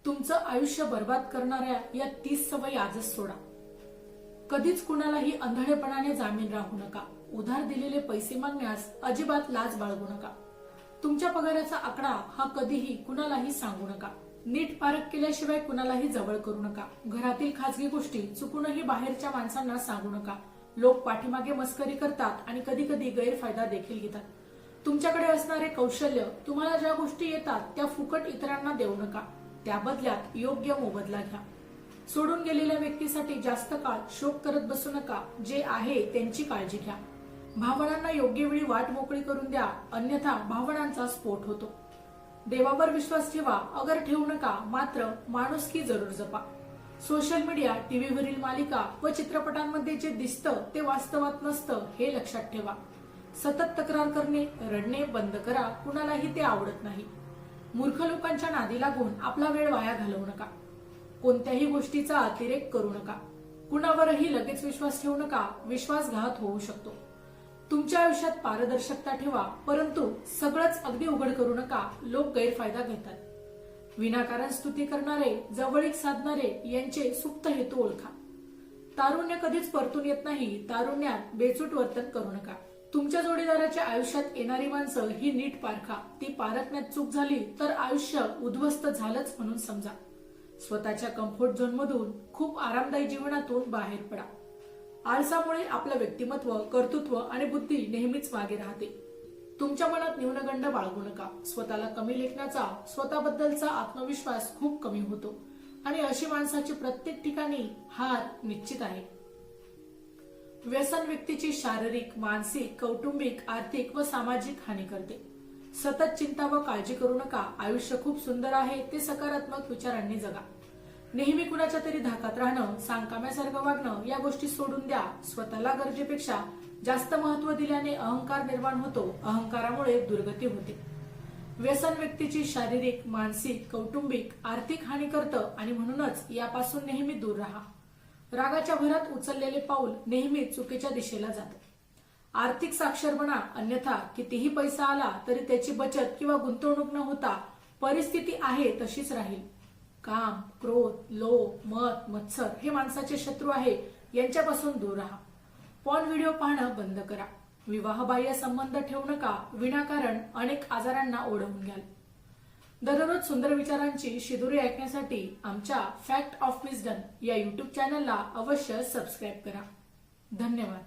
तुमचं आयुष्य बर्बाद करणाऱ्या या 30 सवयी आजच सोडा। कधीच कुणालाही अंधळेपणाने जामीन राहू नका। उधार दिलेले पैसे मागण्यास अजिबात लाज बाळगू नका। तुमच्या पगाराचा आकडा हा कधीही कुणालाही सांगू नका। नीट पारख केल्याशिवाय कुणालाही जवळ करू नका। घरातील खासगी गोष्टी चुकूनही बाहेरच्या माणसांना सांगू नका। लोक पाठीमागे मस्करी करतात आणि कधी कधी गैरफायदा देखील घेतात। तुमच्याकडे असणारे कौशल्य, तुम्हाला ज्या गोष्टी येतात त्या फुकट इतरांना देऊ नका। त्या बदल्यात योग्य मोबदला घ्या। सोडून गेलेल्या व्यक्तीसाठी जास्त काळ शोक करत बसू नका। जे आहे त्यांची काळजी घ्या। भावनांना योग्य वेळी वाट मोकळी करून द्या, अन्यथा भावनांचा स्फोट होतो। देवावर विश्वास ठेवा, अगर ठेवू नका, मात्र माणुसकी जरूर जपा। सोशल मीडिया, टीव्हीवरील मालिका व चित्रपटांमध्ये जे दिसतं ते वास्तवात नसतं हे लक्षात ठेवा। सतत तक्रार करणे, रडणे बंद करा, कुणालाही ते आवडत नाही। मूर्ख लोकांच्या नादी लागून आपला वेळ वाया घालवू नका। कोणत्याही गोष्टीचा अतिरेक करू नका। कुणावरही लगेच विश्वास ठेवू नका, विश्वासघात होऊ शकतो। तुमच्या आयुष्यात पारदर्शकता ठेवा, परंतु सगळंच अगदी उघड करू नका, लोक गैरफायदा घेतात। विनाकारण स्तुती करणारे, जवळीक साधणारे यांचे सुप्त हेतू ओळखा। तारुण्य कधीच परतून येत नाही, तारुण्यात बेचूट वर्तन करू नका। तुमच्या जोडीदाराच्या आयुष्यात येणारी माणसं ही नीट पारखा। ती पारखण्यात चूक झाली तर आयुष्य उद्ध्वस्त झालंच म्हणून समजा। स्वतःच्या कम्फर्ट झोन मधून खूप आरामदायी जीवनातून बाहेर पडा। आळसामुळे आपलं व्यक्तिमत्व, कर्तृत्व आणि बुद्धी नेहमीच मागे राहते। तुमच्या मनात न्यूनगंड बाळगू नका। स्वतःला कमी लेखण्याचा, स्वतःबद्दलचा आत्मविश्वास खूप कमी होतो आणि अशी माणसाची प्रत्येक ठिकाणी हार निश्चित आहे। व्यसन व्यक्तीची शारीरिक, मानसिक, कौटुंबिक, आर्थिक व सामाजिक हानी करते। सतत चिंता व काळजी करू नका। आयुष्य खूप सुंदर आहे, ते सकारात्मक विचारांनी जगा। नेहमी कुणाच्या तरी धाकात राहणं, सांगकाम्यासारखं वागणं या गोष्टी सोडून द्या। स्वतःला गरजेपेक्षा जास्त महत्व दिल्याने अहंकार निर्माण होतो, अहंकारामुळे दुर्गती होते। व्यसन व्यक्तीची शारीरिक, मानसिक, कौटुंबिक, आर्थिक हानी करतं आणि म्हणूनच यापासून नेहमी दूर राहा। रागाच्या भरात उचललेले पाऊल नेहमी चुकीच्या दिशेला जाते। आर्थिक साक्षर बना, अन्यथा कितीही पैसा आला तरी त्याची बचत किंवा गुंतवणूक न होता परिस्थिती आहे तशीच राहील। काम, क्रोध, लोभ, मद, मत्सर हे माणसाचे शत्रू आहे, यांच्यापासून दूर राहा। पॉर्न व्हिडिओ पाहणं बंद करा। विवाहबाह्य संबंध ठेवू नका, विनाकारण अनेक आजारांना ओढवून घ्याल। दररोज सुंदर विचारांची शिदोरी ऐकण्यासाठी आमच्या फॅक्ट ऑफ विजडम या YouTube चॅनलला अवश्य सबस्क्राईब करा। धन्यवाद।